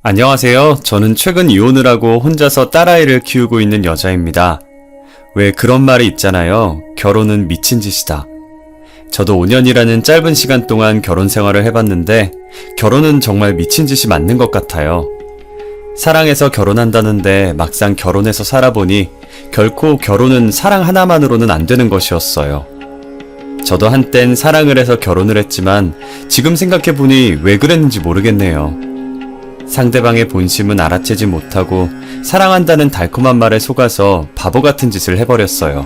안녕하세요. 저는 최근 이혼을 하고 혼자서 딸아이를 키우고 있는 여자입니다. 왜 그런 말이 있잖아요. 결혼은 미친 짓이다. 저도 5년이라는 짧은 시간 동안 결혼 생활을 해봤는데 결혼은 정말 미친 짓이 맞는 것 같아요. 사랑해서 결혼한다는데 막상 결혼해서 살아보니 결코 결혼은 사랑 하나만으로는 안 되는 것이었어요. 저도 한땐 사랑을 해서 결혼을 했지만 지금 생각해보니 왜 그랬는지 모르겠네요. 상대방의 본심은 알아채지 못하고 사랑한다는 달콤한 말에 속아서 바보 같은 짓을 해버렸어요.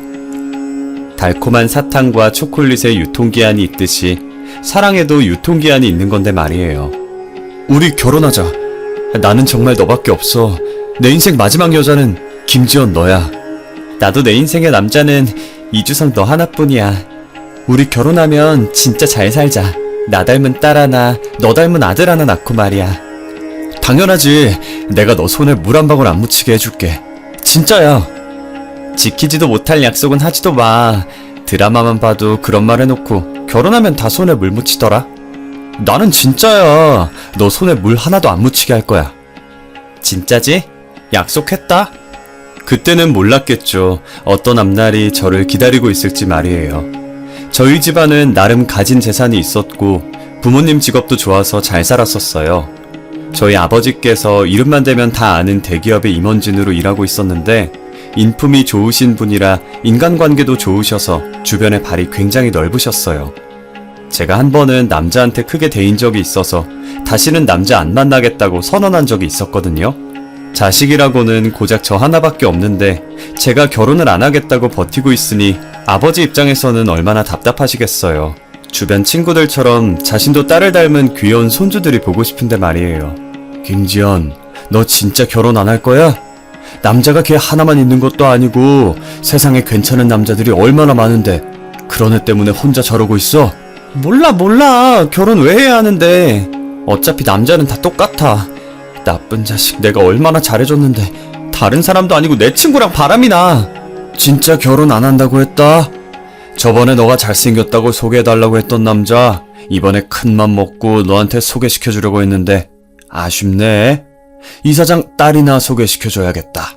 달콤한 사탕과 초콜릿의 유통기한이 있듯이 사랑에도 유통기한이 있는 건데 말이에요. 우리 결혼하자. 나는 정말 너밖에 없어. 내 인생 마지막 여자는 김지연 너야. 나도 내 인생의 남자는 이주성 너 하나뿐이야. 우리 결혼하면 진짜 잘 살자. 나 닮은 딸 하나, 너 닮은 아들 하나 낳고 말이야. 당연하지. 내가 너 손에 물 한 방울 안 묻히게 해줄게. 진짜야. 지키지도 못할 약속은 하지도 마. 드라마만 봐도 그런 말 해놓고 결혼하면 다 손에 물 묻히더라. 나는 진짜야. 너 손에 물 하나도 안 묻히게 할 거야. 진짜지? 약속했다? 그때는 몰랐겠죠. 어떤 앞날이 저를 기다리고 있을지 말이에요. 저희 집안은 나름 가진 재산이 있었고 부모님 직업도 좋아서 잘 살았었어요. 저희 아버지께서 이름만 대면 다 아는 대기업의 임원진으로 일하고 있었는데 인품이 좋으신 분이라 인간관계도 좋으셔서 주변의 발이 굉장히 넓으셨어요. 제가 한 번은 남자한테 크게 대인 적이 있어서 다시는 남자 안 만나겠다고 선언한 적이 있었거든요. 자식이라고는 고작 저 하나밖에 없는데 제가 결혼을 안 하겠다고 버티고 있으니 아버지 입장에서는 얼마나 답답하시겠어요. 주변 친구들처럼 자신도 딸을 닮은 귀여운 손주들이 보고 싶은데 말이에요. 김지연, 너 진짜 결혼 안 할 거야? 남자가 걔 하나만 있는 것도 아니고 세상에 괜찮은 남자들이 얼마나 많은데 그런 애 때문에 혼자 저러고 있어? 몰라. 결혼 왜 해야 하는데. 어차피 남자는 다 똑같아. 나쁜 자식, 내가 얼마나 잘해줬는데 다른 사람도 아니고 내 친구랑 바람이 나. 진짜 결혼 안 한다고 했다? 저번에 너가 잘생겼다고 소개해달라고 했던 남자 이번에 큰맘 먹고 너한테 소개시켜주려고 했는데 아쉽네. 이사장 딸이나 소개시켜줘야겠다.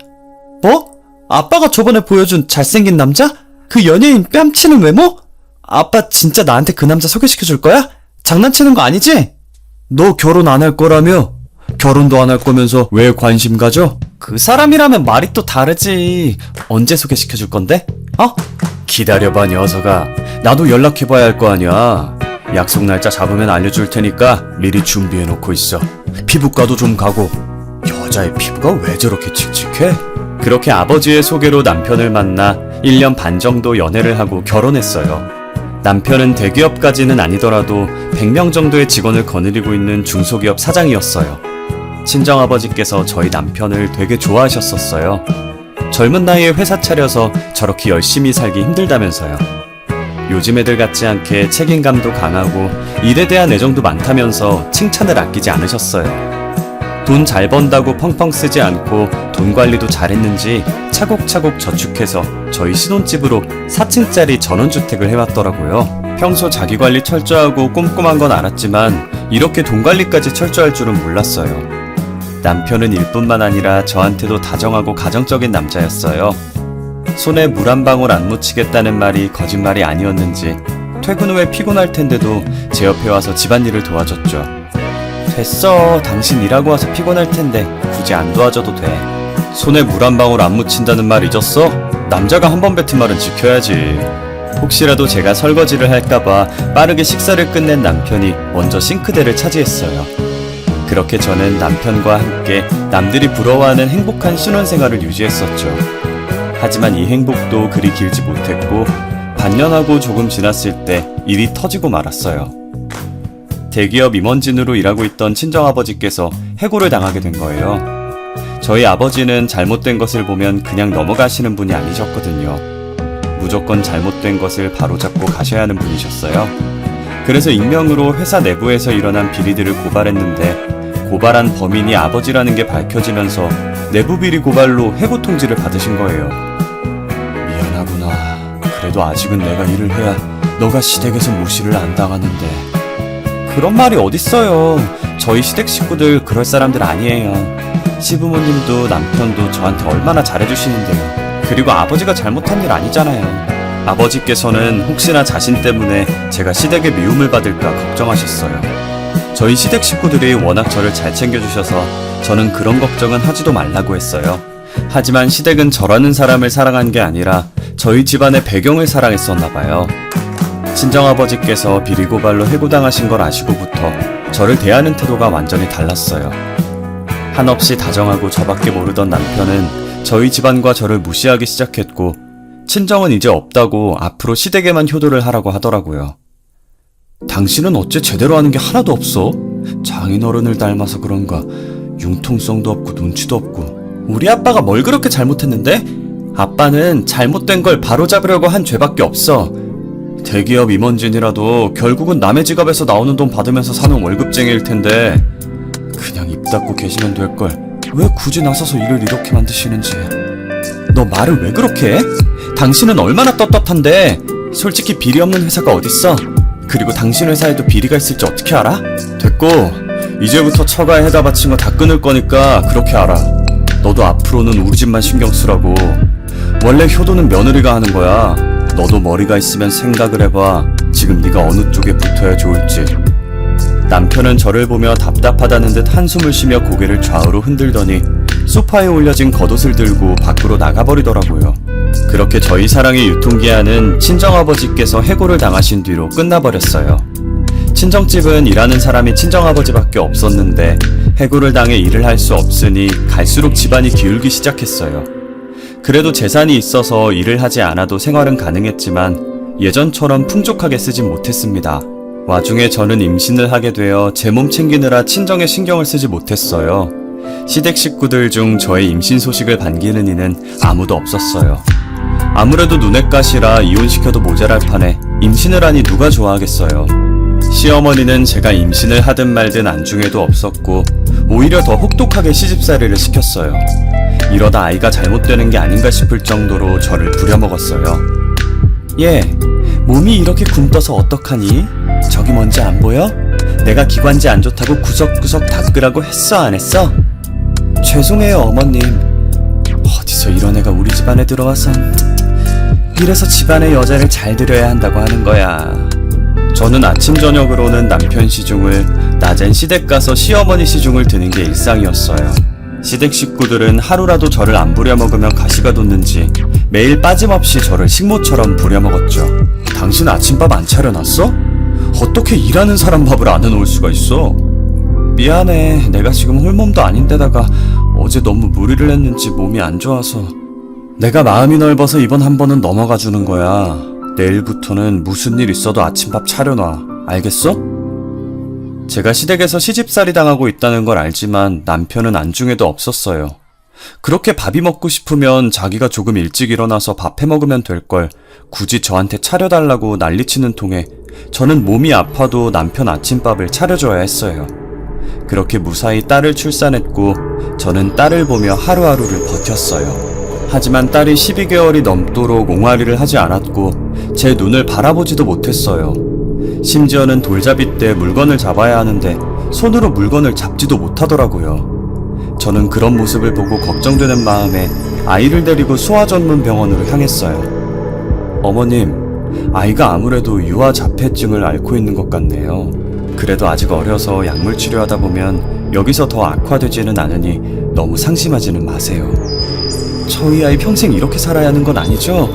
뭐? 아빠가 저번에 보여준 잘생긴 남자? 그 연예인 뺨치는 외모? 아빠 진짜 나한테 그 남자 소개시켜줄 거야? 장난치는 거 아니지? 너 결혼 안 할 거라며? 결혼도 안 할 거면서 왜 관심 가져? 그 사람이라면 말이 또 다르지. 언제 소개시켜줄 건데? 기다려봐 녀석아. 나도 연락해봐야 할 거 아니야. 약속 날짜 잡으면 알려줄 테니까 미리 준비해놓고 있어. 피부과도 좀 가고. 여자의 피부가 왜 저렇게 칙칙해? 그렇게 아버지의 소개로 남편을 만나 1년 반 정도 연애를 하고 결혼했어요. 남편은 대기업까지는 아니더라도 100명 정도의 직원을 거느리고 있는 중소기업 사장이었어요. 친정아버지께서 저희 남편을 되게 좋아하셨었어요. 젊은 나이에 회사 차려서 저렇게 열심히 살기 힘들다면서요. 요즘 애들 같지 않게 책임감도 강하고 일에 대한 애정도 많다면서 칭찬을 아끼지 않으셨어요. 돈 잘 번다고 펑펑 쓰지 않고 돈 관리도 잘했는지 차곡차곡 저축해서 저희 신혼집으로 4층짜리 전원주택을 해왔더라고요. 평소 자기관리 철저하고 꼼꼼한 건 알았지만 이렇게 돈 관리까지 철저할 줄은 몰랐어요. 남편은 일뿐만 아니라 저한테도 다정하고 가정적인 남자였어요. 손에 물 한 방울 안 묻히겠다는 말이 거짓말이 아니었는지 퇴근 후에 피곤할 텐데도 제 옆에 와서 집안일을 도와줬죠. 됐어. 당신 일하고 와서 피곤할 텐데 굳이 안 도와줘도 돼. 손에 물 한 방울 안 묻힌다는 말 잊었어? 남자가 한 번 뱉은 말은 지켜야지. 혹시라도 제가 설거지를 할까봐 빠르게 식사를 끝낸 남편이 먼저 싱크대를 차지했어요. 그렇게 저는 남편과 함께 남들이 부러워하는 행복한 신혼생활을 유지했었죠. 하지만 이 행복도 그리 길지 못했고 반년하고 조금 지났을 때 일이 터지고 말았어요. 대기업 임원진으로 일하고 있던 친정아버지께서 해고를 당하게 된 거예요. 저희 아버지는 잘못된 것을 보면 그냥 넘어가시는 분이 아니셨거든요. 무조건 잘못된 것을 바로잡고 가셔야 하는 분이셨어요. 그래서 익명으로 회사 내부에서 일어난 비리들을 고발했는데 고발한 범인이 아버지라는 게 밝혀지면서 내부 비리 고발로 해고 통지를 받으신 거예요. 미안하구나. 그래도 아직은 내가 일을 해야 너가 시댁에서 무시를 안 당하는데. 그런 말이 어딨어요. 저희 시댁 식구들 그럴 사람들 아니에요. 시부모님도 남편도 저한테 얼마나 잘해주시는데요. 그리고 아버지가 잘못한 일 아니잖아요. 아버지께서는 혹시나 자신 때문에 제가 시댁의 미움을 받을까 걱정하셨어요. 저희 시댁 식구들이 워낙 저를 잘 챙겨주셔서 저는 그런 걱정은 하지도 말라고 했어요. 하지만 시댁은 저라는 사람을 사랑한 게 아니라 저희 집안의 배경을 사랑했었나봐요. 친정아버지께서 비리고발로 해고당하신 걸 아시고부터 저를 대하는 태도가 완전히 달랐어요. 한없이 다정하고 저밖에 모르던 남편은 저희 집안과 저를 무시하기 시작했고 친정은 이제 없다고 앞으로 시댁에만 효도를 하라고 하더라고요. 당신은 어째 제대로 하는 게 하나도 없어? 장인어른을 닮아서 그런가 융통성도 없고 눈치도 없고. 우리 아빠가 뭘 그렇게 잘못했는데? 아빠는 잘못된 걸 바로잡으려고 한 죄밖에 없어. 대기업 임원진이라도 결국은 남의 지갑에서 나오는 돈 받으면서 사는 월급쟁이일 텐데 그냥 입 닫고 계시면 될걸 왜 굳이 나서서 일을 이렇게 만드시는지. 너 말을 왜 그렇게 해? 당신은 얼마나 떳떳한데. 솔직히 비리 없는 회사가 어딨어? 그리고 당신 회사에도 비리가 있을지 어떻게 알아? 됐고 이제부터 처가에 해다 바친 거 다 끊을 거니까 그렇게 알아. 너도 앞으로는 우리 집만 신경 쓰라고. 원래 효도는 며느리가 하는 거야. 너도 머리가 있으면 생각을 해봐. 지금 네가 어느 쪽에 붙어야 좋을지. 남편은 저를 보며 답답하다는 듯 한숨을 쉬며 고개를 좌우로 흔들더니 소파에 올려진 겉옷을 들고 밖으로 나가버리더라고요. 그렇게 저희 사랑의 유통기한은 친정아버지께서 해고를 당하신 뒤로 끝나버렸어요. 친정집은 일하는 사람이 친정아버지밖에 없었는데 해고를 당해 일을 할 수 없으니 갈수록 집안이 기울기 시작했어요. 그래도 재산이 있어서 일을 하지 않아도 생활은 가능했지만 예전처럼 풍족하게 쓰진 못했습니다. 와중에 저는 임신을 하게 되어 제 몸 챙기느라 친정에 신경을 쓰지 못했어요. 시댁 식구들 중 저의 임신 소식을 반기는 이는 아무도 없었어요. 아무래도 눈엣가시라 이혼시켜도 모자랄 판에 임신을 하니 누가 좋아하겠어요. 시어머니는 제가 임신을 하든 말든 안중에도 없었고 오히려 더 혹독하게 시집살이를 시켰어요. 이러다 아이가 잘못되는 게 아닌가 싶을 정도로 저를 부려먹었어요. 얘, 몸이 이렇게 굼떠서 어떡하니? 저기 뭔지 안 보여? 내가 기관지 안 좋다고 구석구석 닦으라고 했어 안 했어? 죄송해요 어머님. 어디서 이런 애가 우리 집안에 들어와서. 이래서 집안의 여자를 잘 들여야 한다고 하는 거야. 저는 아침 저녁으로는 남편 시중을, 낮엔 시댁 가서 시어머니 시중을 드는 게 일상이었어요. 시댁 식구들은 하루라도 저를 안 부려먹으면 가시가 돋는지 매일 빠짐없이 저를 식모처럼 부려먹었죠. 당신 아침밥 안 차려놨어? 어떻게 일하는 사람 밥을 안 해놓을 수가 있어? 미안해. 내가 지금 홀몸도 아닌데다가 어제 너무 무리를 했는지 몸이 안 좋아서. 내가 마음이 넓어서 이번 한 번은 넘어가 주는 거야. 내일부터는 무슨 일 있어도 아침밥 차려놔. 알겠어? 제가 시댁에서 시집살이 당하고 있다는 걸 알지만 남편은 안중에도 없었어요. 그렇게 밥이 먹고 싶으면 자기가 조금 일찍 일어나서 밥 해먹으면 될걸 굳이 저한테 차려달라고 난리치는 통에 저는 몸이 아파도 남편 아침밥을 차려줘야 했어요. 그렇게 무사히 딸을 출산했고 저는 딸을 보며 하루하루를 버텼어요. 하지만 딸이 12개월이 넘도록 옹알이를 하지 않았고 제 눈을 바라보지도 못했어요. 심지어는 돌잡이 때 물건을 잡아야 하는데 손으로 물건을 잡지도 못하더라고요. 저는 그런 모습을 보고 걱정되는 마음에 아이를 데리고 소아전문병원으로 향했어요. 어머님, 아이가 아무래도 유아자폐증을 앓고 있는 것 같네요. 그래도 아직 어려서 약물 치료하다 보면 여기서 더 악화되지는 않으니 너무 상심하지는 마세요. 저희 아이 평생 이렇게 살아야 하는 건 아니죠?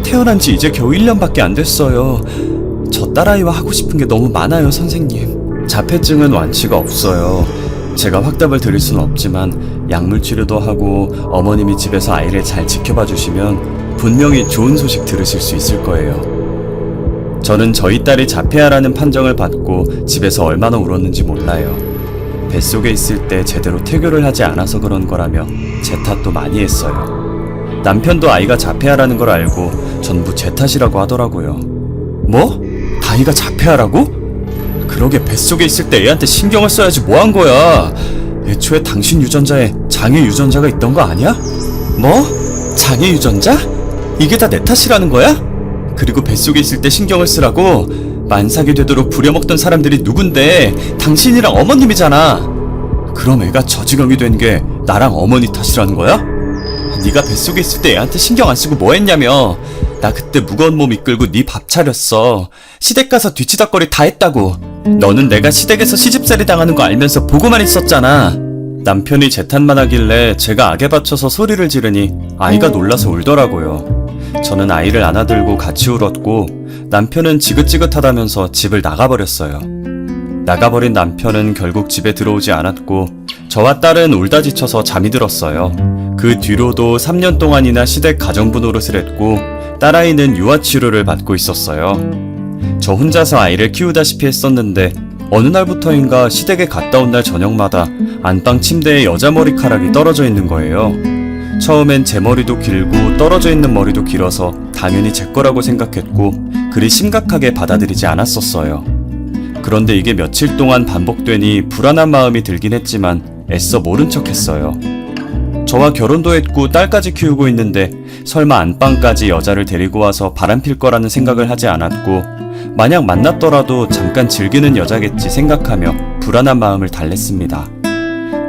태어난 지 이제 겨우 1년밖에 안 됐어요. 저 딸아이와 하고 싶은 게 너무 많아요, 선생님. 자폐증은 완치가 없어요. 제가 확답을 드릴 수는 없지만 약물 치료도 하고 어머님이 집에서 아이를 잘 지켜봐 주시면 분명히 좋은 소식 들으실 수 있을 거예요. 저는 저희 딸이 자폐아라는 판정을 받고 집에서 얼마나 울었는지 몰라요. 뱃속에 있을 때 제대로 태교를 하지 않아서 그런 거라며 제 탓도 많이 했어요. 남편도 아이가 자폐아라는 걸 알고 전부 제 탓이라고 하더라고요. 뭐? 다이가 자폐아라고? 그러게 뱃속에 있을 때 애한테 신경을 써야지 뭐 한 거야. 애초에 당신 유전자에 장애 유전자가 있던 거 아니야? 뭐? 장애 유전자? 이게 다 내 탓이라는 거야? 그리고 뱃속에 있을 때 신경을 쓰라고? 만삭이 되도록 부려먹던 사람들이 누군데 당신이랑 어머님이잖아. 그럼 애가 저 지경이 된 게 나랑 어머니 탓이라는 거야? 네가 뱃속에 있을 때 애한테 신경 안 쓰고 뭐 했냐며. 나 그때 무거운 몸 이끌고 네 밥 차렸어. 시댁 가서 뒤치다거리 다 했다고. 너는 내가 시댁에서 시집살이 당하는 거 알면서 보고만 있었잖아. 남편이 재탄만 하길래 제가 악에 받쳐서 소리를 지르니 아이가 놀라서 울더라고요. 저는 아이를 안아들고 같이 울었고 남편은 지긋지긋하다면서 집을 나가버렸어요. 나가버린 남편은 결국 집에 들어오지 않았고 저와 딸은 울다 지쳐서 잠이 들었어요. 그 뒤로도 3년 동안이나 시댁 가정부 노릇을 했고 딸아이는 유아치료를 받고 있었어요. 저 혼자서 아이를 키우다시피 했었는데 어느 날부터인가 시댁에 갔다 온 날 저녁마다 안방 침대에 여자 머리카락이 떨어져 있는 거예요. 처음엔 제 머리도 길고 떨어져 있는 머리도 길어서 당연히 제 거라고 생각했고 그리 심각하게 받아들이지 않았었어요. 그런데 이게 며칠 동안 반복되니 불안한 마음이 들긴 했지만 애써 모른 척 했어요. 저와 결혼도 했고 딸까지 키우고 있는데 설마 안방까지 여자를 데리고 와서 바람필 거라는 생각을 하지 않았고 만약 만났더라도 잠깐 즐기는 여자겠지 생각하며 불안한 마음을 달랬습니다.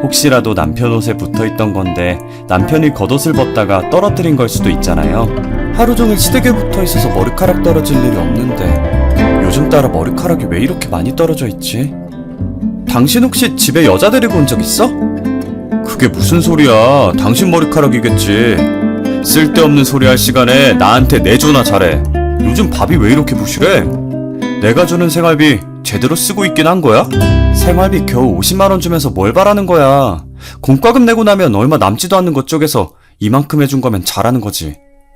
혹시라도 남편 옷에 붙어있던 건데 남편이 겉옷을 벗다가 떨어뜨린 걸 수도 있잖아요. 하루 종일 시댁에 붙어있어서 머리카락 떨어질 일이 없는데 요즘 따라 머리카락이 왜 이렇게 많이 떨어져 있지? 당신 혹시 집에 여자 데리고 온 적 있어? 그게 무슨 소리야. 당신 머리카락이겠지. 쓸데없는 소리 할 시간에 나한테 내조나 잘해. 요즘 밥이 왜 이렇게 부실해? 내가 주는 생활비 제대로 쓰고 있긴 한 거야? 생활비 겨우 50만원 주면서 뭘 바라는 거야. 공과금 내고 나면 얼마 남지도 않는 것 쪽에서 이만큼 해준 거면 잘하는 거지.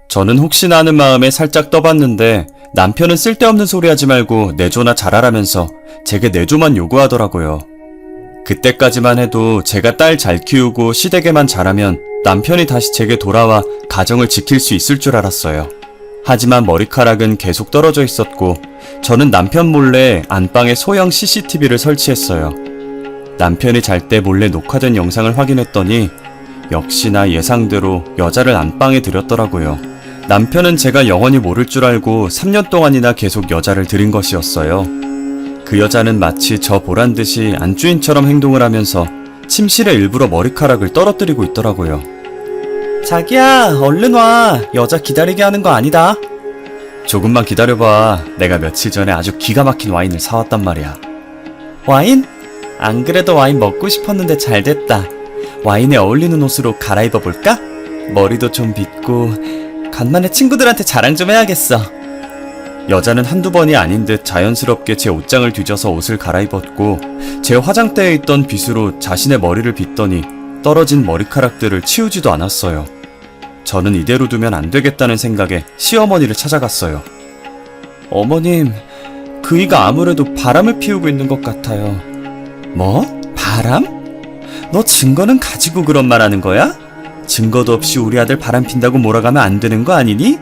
저는 혹시나 하는 마음에 살짝 떠봤는데 남편은 쓸데없는 소리 하지 말고 내조나 잘하라면서 제게 내조만 요구하더라고요. 그때까지만 해도 제가 딸 잘 키우고 시댁에만 잘하면 남편이 다시 제게 돌아와 가정을 지킬 수 있을 줄 알았어요. 하지만 머리카락은 계속 떨어져 있었고 저는 남편 몰래 안방에 소형 CCTV를 설치했어요. 남편이 잘 때 몰래 녹화된 영상을 확인했더니 역시나 예상대로 여자를 안방에 들였더라고요. 남편은 제가 영원히 모를 줄 알고 3년 동안이나 계속 여자를 들인 것이었어요. 그 여자는 마치 저 보란 듯이 안주인처럼 행동을 하면서 침실에 일부러 머리카락을 떨어뜨리고 있더라고요. 자기야, 얼른 와. 여자 기다리게 하는 거 아니다. 조금만 기다려봐. 내가 며칠 전에 아주 기가 막힌 와인을 사왔단 말이야. 와인? 안 그래도 와인 먹고 싶었는데 잘 됐다. 와인에 어울리는 옷으로 갈아입어 볼까? 머리도 좀 빗고 간만에 친구들한테 자랑 좀 해야겠어. 여자는 한두 번이 아닌 듯 자연스럽게 제 옷장을 뒤져서 옷을 갈아입었고 제 화장대에 있던 빗으로 자신의 머리를 빗더니 떨어진 머리카락들을 치우지도 않았어요. 저는 이대로 두면 안 되겠다는 생각에 시어머니를 찾아갔어요. 어머님, 그이가 아무래도 바람을 피우고 있는 것 같아요. 뭐? 바람? 너 증거는 가지고 그런 말 하는 거야? 증거도 없이 우리 아들 바람 핀다고 몰아가면 안 되는 거 아니니?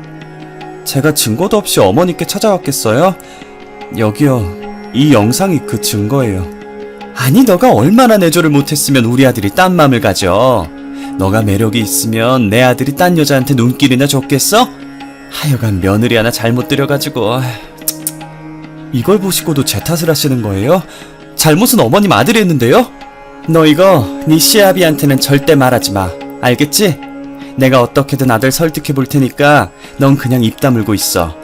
제가 증거도 없이 어머니께 찾아왔겠어요? 여기요. 이 영상이 그 증거예요. 아니, 너가 얼마나 내조를 못했으면 우리 아들이 딴 맘을 가져. 너가 매력이 있으면 내 아들이 딴 여자한테 눈길이나 줬겠어? 하여간 며느리 하나 잘못 들여가지고. 이걸 보시고도 제 탓을 하시는 거예요? 잘못은 어머님 아들이 했는데요? 너 이거 네 시아비한테는 절대 말하지 마. 알겠지? 내가 어떻게든 아들 설득해 볼 테니까 넌 그냥 입 다물고 있어.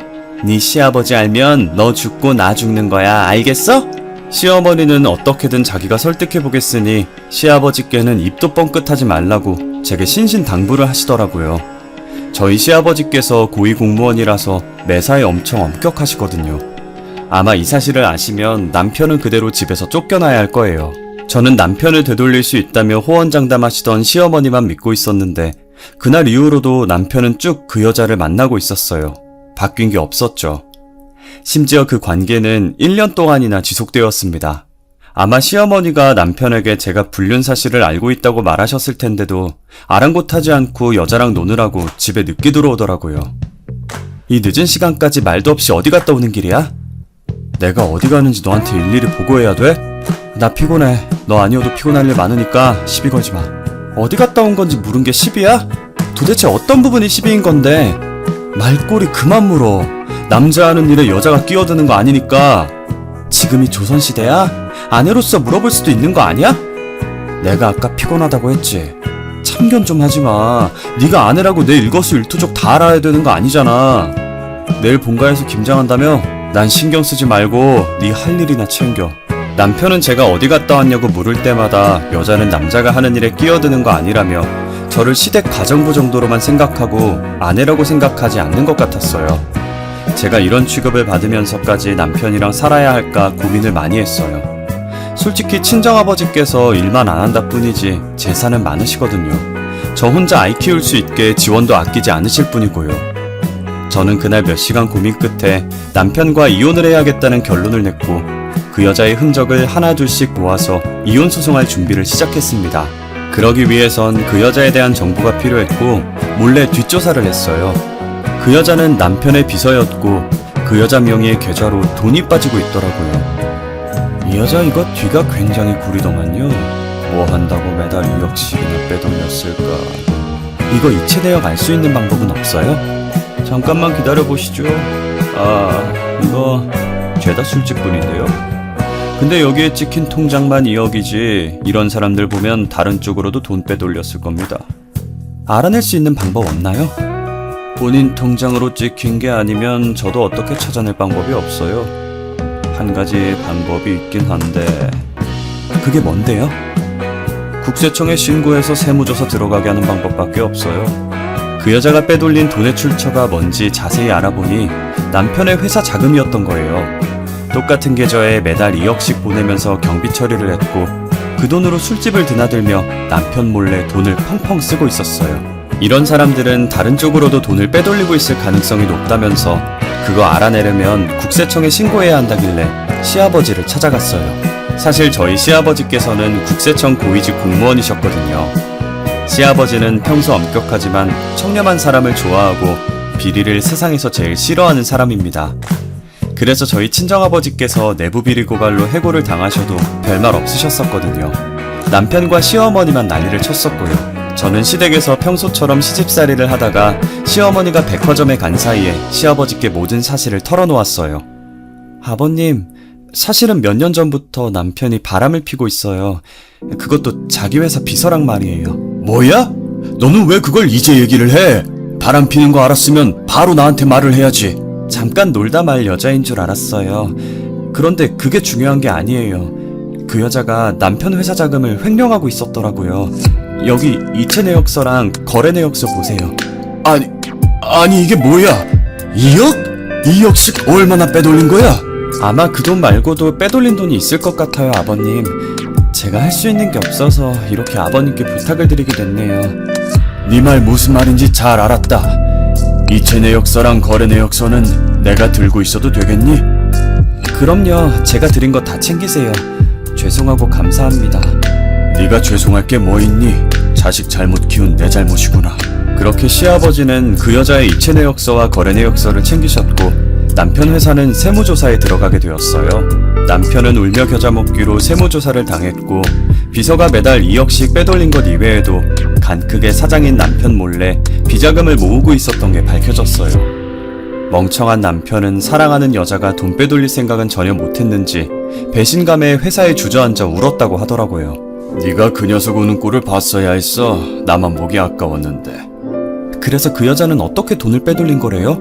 네 시아버지 알면 너 죽고 나 죽는 거야. 알겠어? 시어머니는 어떻게든 자기가 설득해 보겠으니 시아버지께는 입도 뻥끗하지 말라고 제게 신신당부를 하시더라고요. 저희 시아버지께서 고위공무원이라서 매사에 엄청 엄격하시거든요. 아마 이 사실을 아시면 남편은 그대로 집에서 쫓겨나야 할 거예요. 저는 남편을 되돌릴 수 있다며 호언장담하시던 시어머니만 믿고 있었는데 그날 이후로도 남편은 쭉 그 여자를 만나고 있었어요. 바뀐 게 없었죠. 심지어 그 관계는 1년 동안이나 지속되었습니다. 아마 시어머니가 남편에게 제가 불륜 사실을 알고 있다고 말하셨을 텐데도 아랑곳하지 않고 여자랑 노느라고 집에 늦게 들어오더라고요. 이 늦은 시간까지 말도 없이 어디 갔다 오는 길이야? 내가 어디 가는지 너한테 일일이 보고해야 돼? 나 피곤해. 너 아니어도 피곤할 일 많으니까 시비 걸지 마. 어디 갔다 온 건지 물은 게 시비야? 도대체 어떤 부분이 시비인 건데? 말꼬리 그만 물어. 남자 하는 일에 여자가 끼어드는 거 아니니까. 지금이 조선시대야? 아내로서 물어볼 수도 있는 거 아니야? 내가 아까 피곤하다고 했지. 참견 좀 하지마. 네가 아내라고 내 일거수일투족 다 알아야 되는 거 아니잖아. 내일 본가에서 김장한다며? 난 신경 쓰지 말고 네 할 일이나 챙겨. 남편은 제가 어디 갔다 왔냐고 물을 때마다 여자는 남자가 하는 일에 끼어드는 거 아니라며 저를 시댁 가정부 정도로만 생각하고 아내라고 생각하지 않는 것 같았어요. 제가 이런 취급을 받으면서까지 남편이랑 살아야 할까 고민을 많이 했어요. 솔직히 친정아버지께서 일만 안 한다 뿐이지 재산은 많으시거든요. 저 혼자 아이 키울 수 있게 지원도 아끼지 않으실 뿐이고요. 저는 그날 몇 시간 고민 끝에 남편과 이혼을 해야겠다는 결론을 냈고 그 여자의 흔적을 하나둘씩 모아서 이혼 소송할 준비를 시작했습니다. 그러기 위해선 그 여자에 대한 정보가 필요했고 몰래 뒷조사를 했어요. 그 여자는 남편의 비서였고 그 여자 명의의 계좌로 돈이 빠지고 있더라고요. 이 여자 이거 뒤가 굉장히 구리더만요. 뭐 한다고 매달 2억씩이나 빼돌렸을까. 이거 이체 내역 알 수 있는 방법은 없어요? 잠깐만 기다려보시죠. 이거 죄다 술집뿐인데요. 근데 여기에 찍힌 통장만 2억이지 이런 사람들 보면 다른 쪽으로도 돈 빼돌렸을 겁니다. 알아낼 수 있는 방법 없나요? 본인 통장으로 찍힌 게 아니면 저도 어떻게 찾아낼 방법이 없어요. 한 가지 방법이 있긴 한데 그게 뭔데요? 국세청에 신고해서 세무조사 들어가게 하는 방법밖에 없어요. 그 여자가 빼돌린 돈의 출처가 뭔지 자세히 알아보니 남편의 회사 자금이었던 거예요. 똑같은 계좌에 매달 2억씩 보내면서 경비 처리를 했고 그 돈으로 술집을 드나들며 남편 몰래 돈을 펑펑 쓰고 있었어요. 이런 사람들은 다른 쪽으로도 돈을 빼돌리고 있을 가능성이 높다면서 그거 알아내려면 국세청에 신고해야 한다길래 시아버지를 찾아갔어요. 사실 저희 시아버지께서는 국세청 고위직 공무원이셨거든요. 시아버지는 평소 엄격하지만 청렴한 사람을 좋아하고 비리를 세상에서 제일 싫어하는 사람입니다. 그래서 저희 친정아버지께서 내부 비리 고발로 해고를 당하셔도 별말 없으셨었거든요. 남편과 시어머니만 난리를 쳤었고요. 저는 시댁에서 평소처럼 시집살이를 하다가 시어머니가 백화점에 간 사이에 시아버지께 모든 사실을 털어놓았어요. 아버님, 사실은 몇 년 전부터 남편이 바람을 피고 있어요. 그것도 자기 회사 비서랑 말이에요. 뭐야? 너는 왜 그걸 이제 얘기를 해? 바람 피는 거 알았으면 바로 나한테 말을 해야지. 잠깐 놀다 말 여자인 줄 알았어요. 그런데 그게 중요한 게 아니에요. 그 여자가 남편 회사 자금을 횡령하고 있었더라고요. 여기 이체 내역서랑 거래 내역서 보세요. 아니 이게 뭐야? 2억? 2억씩 얼마나 빼돌린 거야? 아마 그 돈 말고도 빼돌린 돈이 있을 것 같아요, 아버님. 제가 할 수 있는 게 없어서 이렇게 아버님께 부탁을 드리게 됐네요. 네 말 무슨 말인지 잘 알았다. 이체 내역서랑 거래 내역서는 내가 들고 있어도 되겠니? 그럼요, 제가 드린 거 다 챙기세요. 죄송하고 감사합니다. 네가 죄송할 게 뭐 있니? 자식 잘못 키운 내 잘못이구나. 그렇게 시아버지는 그 여자의 이체 내역서와 거래 내역서를 챙기셨고 남편 회사는 세무조사에 들어가게 되었어요. 남편은 울며 겨자 먹기로 세무조사를 당했고 비서가 매달 2억씩 빼돌린 것 이외에도 간 크게 사장인 남편 몰래 비자금을 모으고 있었던 게 밝혀졌어요. 멍청한 남편은 사랑하는 여자가 돈 빼돌릴 생각은 전혀 못했는지 배신감에 회사에 주저앉아 울었다고 하더라고요. 네가 그 녀석 우는 꼴을 봤어야 했어. 나만 보기 아까웠는데. 그래서 그 여자는 어떻게 돈을 빼돌린 거래요?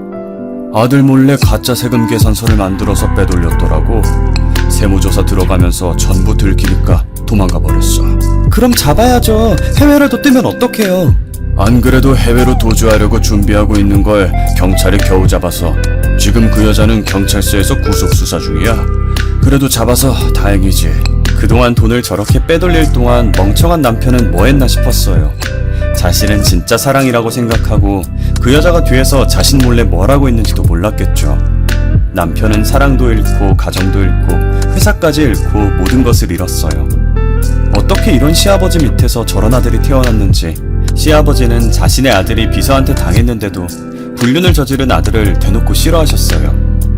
아들 몰래 가짜 세금 계산서를 만들어서 빼돌렸더라고. 세무조사 들어가면서 전부 들키니까 도망가 버렸어. 그럼 잡아야죠. 해외라도 뜨면 어떡해요? 안 그래도 해외로 도주하려고 준비하고 있는 걸 경찰이 겨우 잡아서 지금 그 여자는 경찰서에서 구속 수사 중이야. 그래도 잡아서 다행이지. 그동안 돈을 저렇게 빼돌릴 동안 멍청한 남편은 뭐 했나 싶었어요. 자신은 진짜 사랑이라고 생각하고 그 여자가 뒤에서 자신 몰래 뭘 하고 있는지도 몰랐겠죠. 남편은 사랑도 잃고 가정도 잃고 회사까지 잃고 모든 것을 잃었어요. 어떻게 이런 시아버지 밑에서 저런 아들이 태어났는지 시아버지는 자신의 아들이 비서한테 당했는데도 불륜을 저지른 아들을 대놓고 싫어하셨어요.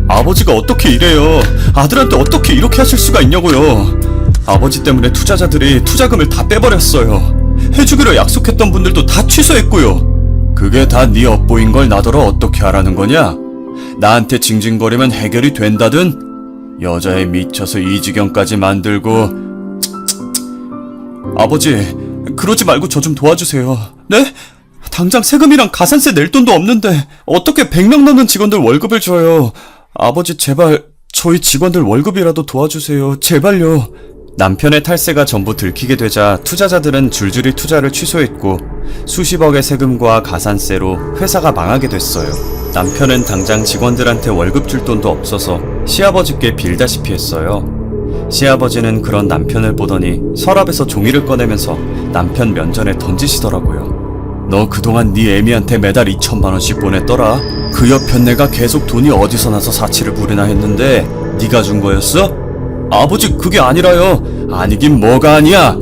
아버지가 어떻게 이래요? 아들한테 어떻게 이렇게 하실 수가 있냐고요. 아버지 때문에 투자자들이 투자금을 다 빼버렸어요. 해주기로 약속했던 분들도 다 취소했고요. 그게 다 네 업보인 걸 나더러 어떻게 하라는 거냐? 나한테 징징거리면 해결이 된다든? 여자에 미쳐서 이 지경까지 만들고. 아버지, 그러지 말고 저 좀 도와주세요. 네? 당장 세금이랑 가산세 낼 돈도 없는데 어떻게 100명 넘는 직원들 월급을 줘요. 아버지 제발 저희 직원들 월급이라도 도와주세요. 제발요. 남편의 탈세가 전부 들키게 되자 투자자들은 줄줄이 투자를 취소했고 수십억의 세금과 가산세로 회사가 망하게 됐어요. 남편은 당장 직원들한테 월급 줄 돈도 없어서 시아버지께 빌다시피 했어요. 시아버지는 그런 남편을 보더니 서랍에서 종이를 꺼내면서 남편 면전에 던지시더라고요. 너 그동안 네 애미한테 매달 2천만 원씩 보냈더라. 그 옆편 내가 계속 돈이 어디서 나서 사치를 부리나 했는데 네가 준 거였어? 아버지 그게 아니라요. 아니긴 뭐가 아니야.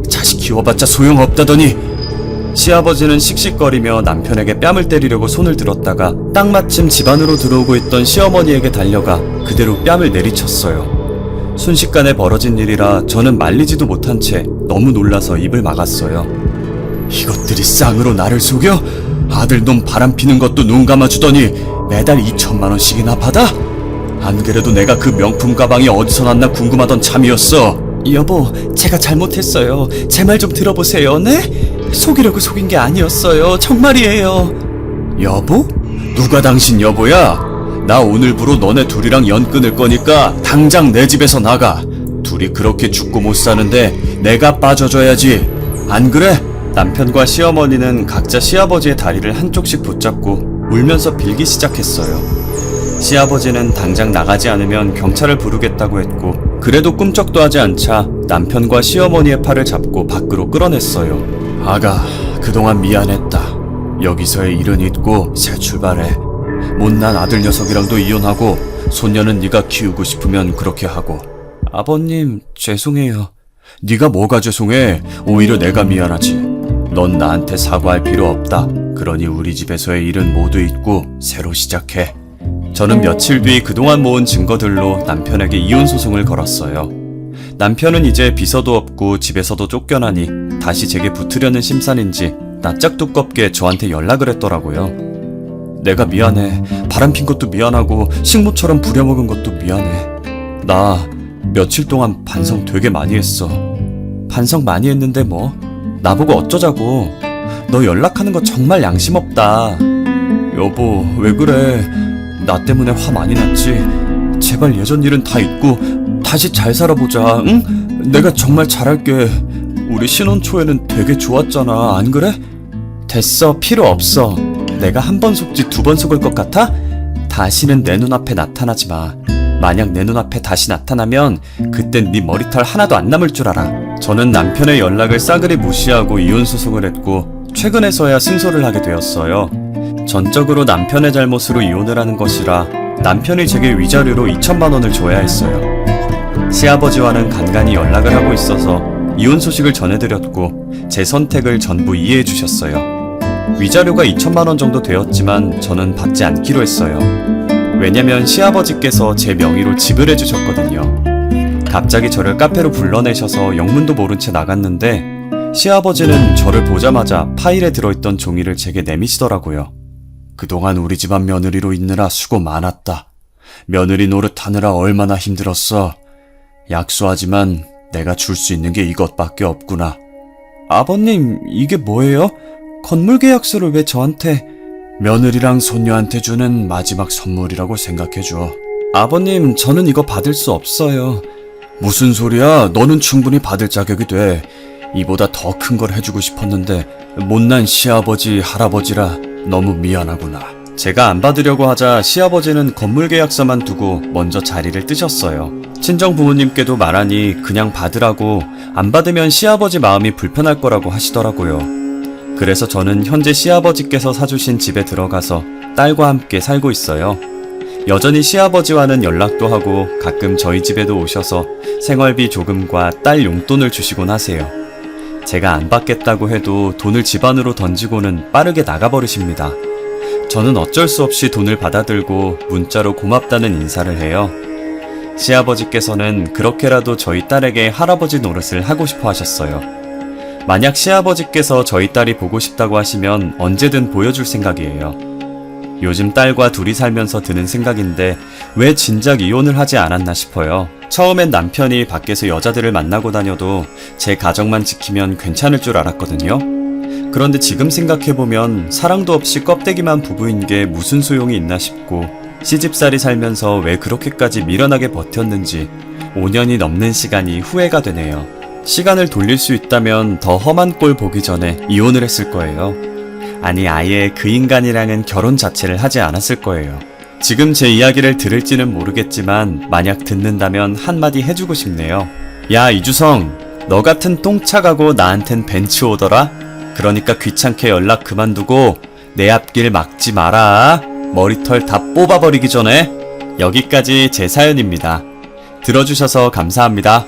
자식 키워봤자 소용없다더니. 시아버지는 씩씩거리며 남편에게 뺨을 때리려고 손을 들었다가 딱 마침 집 안으로 들어오고 있던 시어머니에게 달려가 그대로 뺨을 내리쳤어요. 순식간에 벌어진 일이라 저는 말리지도 못한 채 너무 놀라서 입을 막았어요. 이것들이 쌍으로 나를 속여? 아들놈 바람피는 것도 눈 감아주더니 매달 2천만 원씩이나 받아? 안 그래도 내가 그 명품 가방이 어디서 났나 궁금하던 참이었어. 여보, 제가 잘못했어요. 제 말 좀 들어보세요. 네? 속이려고 속인 게 아니었어요. 정말이에요. 여보? 누가 당신 여보야? 나 오늘부로 너네 둘이랑 연 끊을 거니까 당장 내 집에서 나가. 둘이 그렇게 죽고 못 사는데 내가 빠져줘야지. 안 그래? 남편과 시어머니는 각자 시아버지의 다리를 한쪽씩 붙잡고 울면서 빌기 시작했어요. 시아버지는 당장 나가지 않으면 경찰을 부르겠다고 했고 그래도 꿈쩍도 하지 않자 남편과 시어머니의 팔을 잡고 밖으로 끌어냈어요. 아가, 그동안 미안했다. 여기서의 일은 잊고 새 출발해. 못난 아들 녀석이랑도 이혼하고 손녀는 네가 키우고 싶으면 그렇게 하고. 아버님, 죄송해요. 네가 뭐가 죄송해? 오히려 내가 미안하지. 넌 나한테 사과할 필요 없다. 그러니 우리 집에서의 일은 모두 잊고 새로 시작해. 저는 며칠 뒤 그동안 모은 증거들로 남편에게 이혼 소송을 걸었어요. 남편은 이제 비서도 없고 집에서도 쫓겨나니 다시 제게 붙으려는 심산인지 낯짝 두껍게 저한테 연락을 했더라고요. 내가 미안해. 바람핀 것도 미안하고 식모처럼 부려먹은 것도 미안해. 나 며칠 동안 반성 되게 많이 했어. 반성 많이 했는데 뭐 나보고 어쩌자고. 너 연락하는 거 정말 양심 없다. 여보, 왜 그래? 나 때문에 화 많이 났지? 제발 예전 일은 다 잊고 다시 잘 살아보자, 응? 내가 정말 잘할게. 우리 신혼 초에는 되게 좋았잖아, 안 그래? 됐어, 필요 없어. 내가 한 번 속지 두 번 속을 것 같아? 다시는 내 눈앞에 나타나지 마. 만약 내 눈앞에 다시 나타나면 그땐 네 머리털 하나도 안 남을 줄 알아. 저는 남편의 연락을 싸그리 무시하고 이혼 소송을 했고 최근에서야 승소를 하게 되었어요. 전적으로 남편의 잘못으로 이혼을 하는 것이라 남편이 제게 위자료로 2천만 원을 줘야 했어요. 시아버지와는 간간히 연락을 하고 있어서 이혼 소식을 전해드렸고 제 선택을 전부 이해해 주셨어요. 위자료가 2천만 원 정도 되었지만 저는 받지 않기로 했어요. 왜냐면 시아버지께서 제 명의로 지불해 주셨거든요. 갑자기 저를 카페로 불러내셔서 영문도 모른 채 나갔는데 시아버지는 저를 보자마자 파일에 들어있던 종이를 제게 내미시더라고요. 그동안 우리 집안 며느리로 있느라 수고 많았다. 며느리 노릇하느라 얼마나 힘들었어. 약소하지만 내가 줄 수 있는 게 이것밖에 없구나. 아버님, 이게 뭐예요? 건물 계약서를 왜 저한테? 며느리랑 손녀한테 주는 마지막 선물이라고 생각해줘. 아버님, 저는 이거 받을 수 없어요. 무슨 소리야? 너는 충분히 받을 자격이 돼. 이보다 더 큰 걸 해주고 싶었는데 못난 시아버지, 할아버지라 너무 미안하구나. 제가 안 받으려고 하자 시아버지는 건물 계약서만 두고 먼저 자리를 뜨셨어요. 친정 부모님께도 말하니 그냥 받으라고, 안 받으면 시아버지 마음이 불편할 거라고 하시더라고요. 그래서 저는 현재 시아버지께서 사주신 집에 들어가서 딸과 함께 살고 있어요. 여전히 시아버지와는 연락도 하고 가끔 저희 집에도 오셔서 생활비 조금과 딸 용돈을 주시곤 하세요. 제가 안 받겠다고 해도 돈을 집안으로 던지고는 빠르게 나가버리십니다. 저는 어쩔 수 없이 돈을 받아들고 문자로 고맙다는 인사를 해요. 시아버지께서는 그렇게라도 저희 딸에게 할아버지 노릇을 하고 싶어 하셨어요. 만약 시아버지께서 저희 딸이 보고 싶다고 하시면 언제든 보여줄 생각이에요. 요즘 딸과 둘이 살면서 드는 생각인데 왜 진작 이혼을 하지 않았나 싶어요. 처음엔 남편이 밖에서 여자들을 만나고 다녀도 제 가정만 지키면 괜찮을 줄 알았거든요. 그런데 지금 생각해보면 사랑도 없이 껍데기만 부부인 게 무슨 소용이 있나 싶고 시집살이 살면서 왜 그렇게까지 미련하게 버텼는지 5년이 넘는 시간이 후회가 되네요. 시간을 돌릴 수 있다면 더 험한 꼴 보기 전에 이혼을 했을 거예요. 아니 아예 그 인간이랑은 결혼 자체를 하지 않았을 거예요. 지금 제 이야기를 들을지는 모르겠지만 만약 듣는다면 한마디 해주고 싶네요. 야 이주성, 너 같은 똥차가고 나한텐 벤츠 오더라? 그러니까 귀찮게 연락 그만두고 내 앞길 막지 마라. 머리털 다 뽑아버리기 전에. 여기까지 제 사연입니다. 들어주셔서 감사합니다.